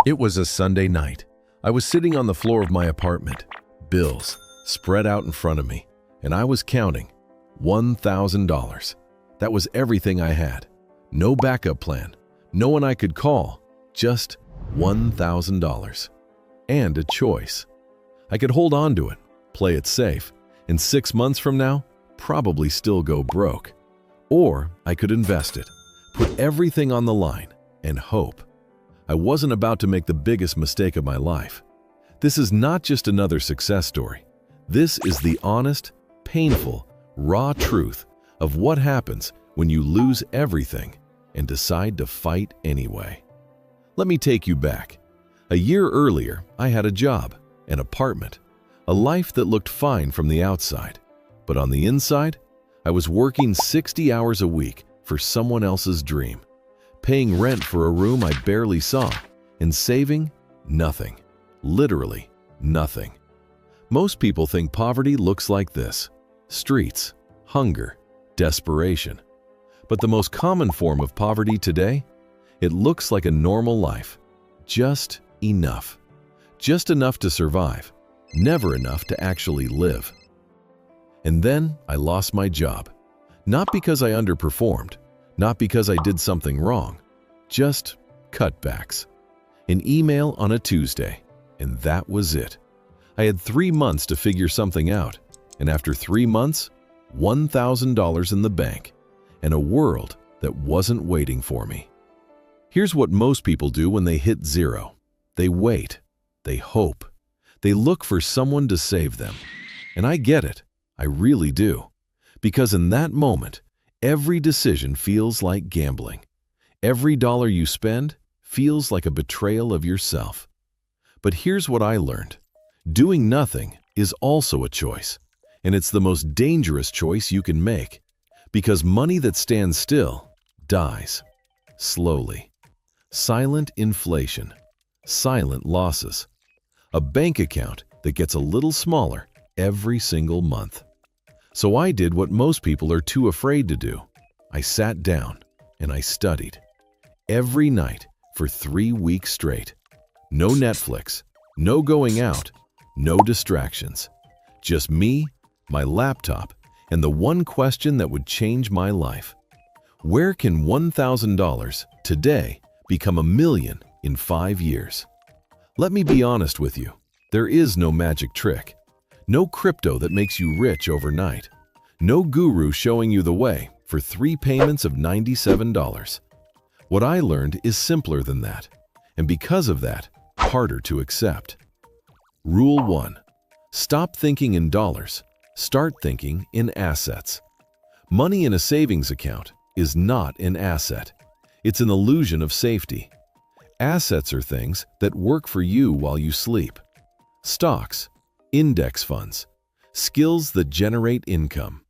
It was a Sunday night. I was sitting on the floor of my apartment, bills spread out in front of me, and I was counting $1,000. That was everything I had. No backup plan, no one I could call, just $1,000. And a choice. I could hold on to it, play it safe, and 6 months from now, probably still go broke. Or I could invest it, put everything on the line, and hope. I wasn't about to make the biggest mistake of my life. This is not just another success story. This is the honest, painful, raw truth of what happens when you lose everything and decide to fight anyway. Let me take you back. A year earlier, I had a job, an apartment, a life that looked fine from the outside. But on the inside, I was working 60 hours a week for someone else's dream, paying rent for a room I barely saw, and saving nothing, literally nothing. Most people think poverty looks like this: streets, hunger, desperation. But the most common form of poverty today, it looks like a normal life. Just enough. Just enough to survive, never enough to actually live. And then I lost my job. Not because I underperformed, not because I did something wrong, just cutbacks. An email on a Tuesday, and that was it. I had 3 months to figure something out, and after 3 months, $1,000 in the bank, and a world that wasn't waiting for me. Here's what most people do when they hit zero. They wait, they hope, they look for someone to save them. And I get it, I really do. Because in that moment, every decision feels like gambling. Every dollar you spend feels like a betrayal of yourself. But here's what I learned. Doing nothing is also a choice, and it's the most dangerous choice you can make, because money that stands still dies slowly. Silent inflation, silent losses, a bank account that gets a little smaller every single month. So I did what most people are too afraid to do. I sat down and I studied. Every night for 3 weeks straight. No Netflix, no going out, no distractions. Just me, my laptop, and the one question that would change my life. Where can $1,000 today become $1 million in 5 years? Let me be honest with you. There is no magic trick. No crypto that makes you rich overnight. No guru showing you the way for 3 payments of $97. What I learned is simpler than that, and because of that, harder to accept. Rule 1. Stop thinking in dollars. Start thinking in assets. Money in a savings account is not an asset. It's an illusion of safety. Assets are things that work for you while you sleep. Stocks, index funds, skills that generate income.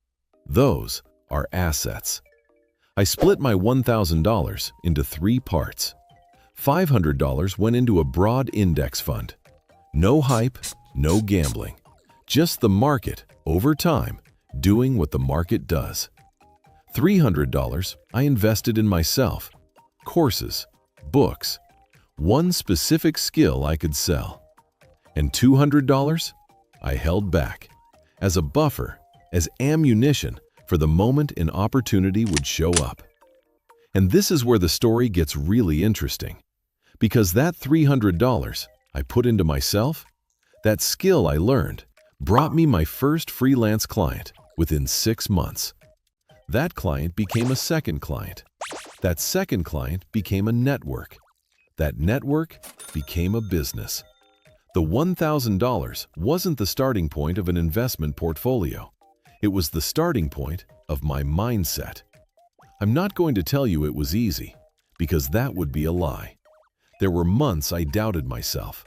Those are assets. I split my $1,000 into 3 parts. $500 went into a broad index fund. No hype, no gambling. Just the market, over time, doing what the market does. $300 I invested in myself, courses, books, one specific skill I could sell. And $200 I held back, as a buffer, as ammunition for the moment an opportunity would show up. And this is where the story gets really interesting, because that $300 I put into myself, that skill I learned, brought me my first freelance client within 6 months. That client became a second client. That second client became a network. That network became a business. The $1,000 wasn't the starting point of an investment portfolio. It was the starting point of my mindset. I'm not going to tell you it was easy, because that would be a lie. There were months I doubted myself.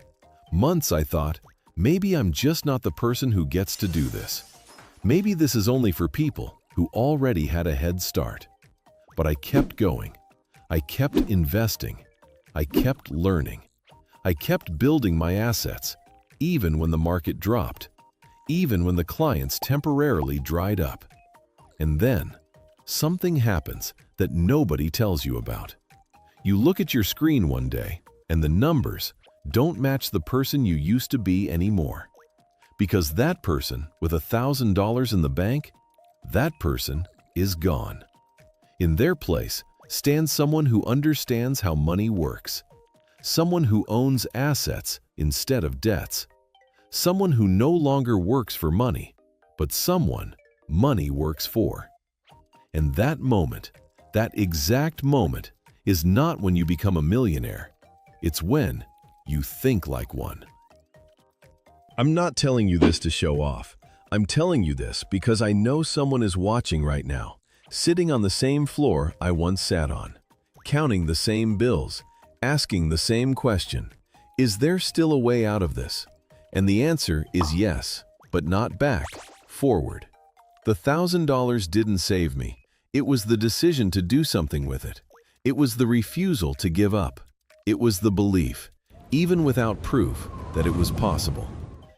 Months I thought, maybe I'm just not the person who gets to do this. Maybe this is only for people who already had a head start. But I kept going. I kept investing. I kept learning. I kept building my assets, even when the market dropped, even when the clients temporarily dried up. And then, something happens that nobody tells you about. You look at your screen one day, and the numbers don't match the person you used to be anymore. Because that person with $1,000 in the bank, that person is gone. In their place stands someone who understands how money works, someone who owns assets instead of debts, someone who no longer works for money, but someone money works for. And that moment, that exact moment, is not when you become a millionaire. It's when you think like one. I'm not telling you this to show off. I'm telling you this because I know someone is watching right now, sitting on the same floor I once sat on, counting the same bills, asking the same question. Is there still a way out of this? And the answer is yes, but not back, forward. The $1,000 didn't save me. It was the decision to do something with it. It was the refusal to give up. It was the belief, even without proof, that it was possible.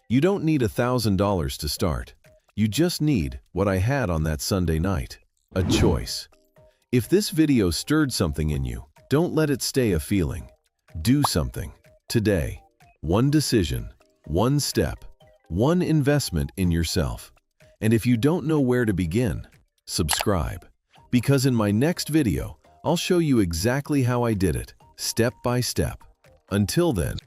You don't need $1,000 to start. You just need what I had on that Sunday night, a choice. If this video stirred something in you, don't let it stay a feeling. Do something, today. One decision, one step, one investment in yourself. And if you don't know where to begin, subscribe. Because in my next video, I'll show you exactly how I did it, step by step. Until then,